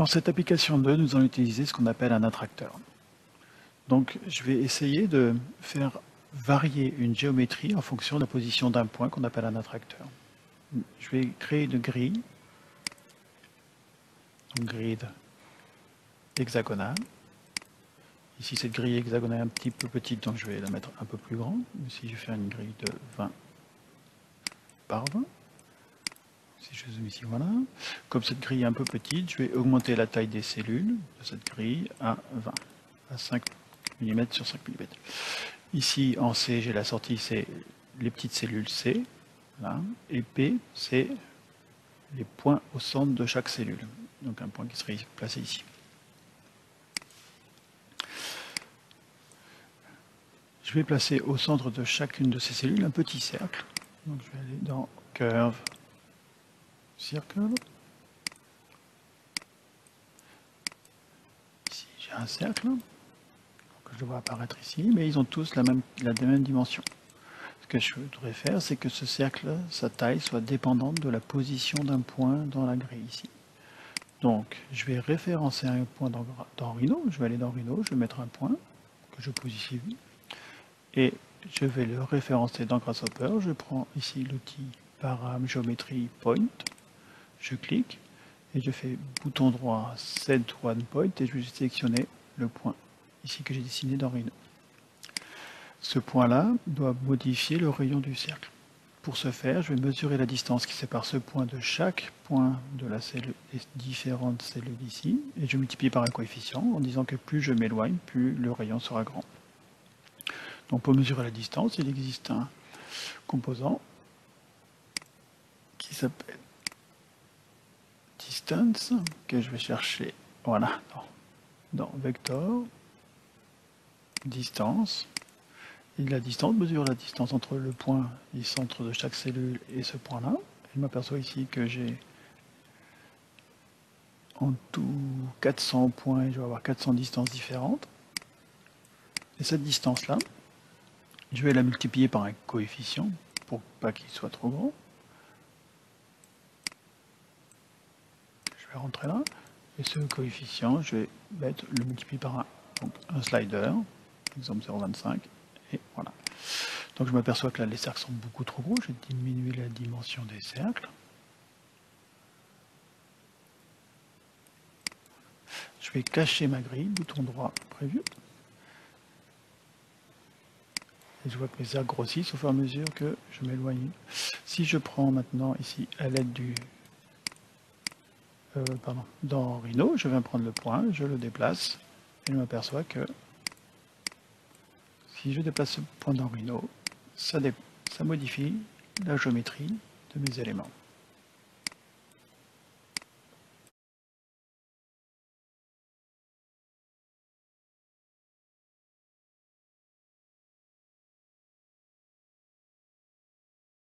Dans cette application 2, nous allons utiliser ce qu'on appelle un attracteur. Donc, je vais essayer de faire varier une géométrie en fonction de la position d'un point qu'on appelle un attracteur. Je vais créer une grille, une grille hexagonale. Ici, cette grille hexagonale est un petit peu petite, donc je vais la mettre un peu plus grande. Ici, je vais faire une grille de 20 par 20. Si je zoome ici, voilà. Comme cette grille est un peu petite, je vais augmenter la taille des cellules de cette grille à 20, à 5 mm sur 5 mm. Ici, en C, j'ai la sortie, c'est les petites cellules C, là, et P, c'est les points au centre de chaque cellule. Donc un point qui serait placé ici. Je vais placer au centre de chacune de ces cellules un petit cercle. Donc je vais aller dans Curve, Circle. Ici, j'ai un cercle que je vois apparaître ici, mais ils ont tous la même dimension. Ce que je voudrais faire, c'est que ce cercle, sa taille soit dépendante de la position d'un point dans la grille ici. Donc, je vais référencer un point dans Rhino. Je vais aller dans Rhino, je vais mettre un point que je pose ici. Et je vais le référencer dans Grasshopper. Je prends ici l'outil Param Geometry Point. Je clique et je fais bouton droit Set One Point et je vais sélectionner le point ici que j'ai dessiné dans Rhino. Ce point-là doit modifier le rayon du cercle. Pour ce faire, je vais mesurer la distance qui sépare ce point de chaque point de la cellule, les différentes cellules ici, et je multiplie par un coefficient en disant que plus je m'éloigne, plus le rayon sera grand. Donc pour mesurer la distance, il existe un composant qui s'appelle Distance, que je vais chercher, voilà, dans Vector, Distance. Et la distance mesure la distance entre le point et centre de chaque cellule et ce point-là. Je m'aperçois ici que j'ai en tout 400 points et je vais avoir 400 distances différentes. Et cette distance-là, je vais la multiplier par un coefficient pour pas qu'il soit trop grand. Je vais rentrer là. Et ce coefficient, je vais le multiplier par un slider, exemple 0,25. Et voilà. Donc je m'aperçois que là, les cercles sont beaucoup trop gros. Je vais diminuer la dimension des cercles. Je vais cacher ma grille, bouton droit, Preview. Et je vois que mes cercles grossissent au fur et à mesure que je m'éloigne. Si je prends maintenant ici à l'aide du... dans Rhino, je viens prendre le point, je le déplace, et je m'aperçois que si je déplace ce point dans Rhino, ça modifie la géométrie de mes éléments.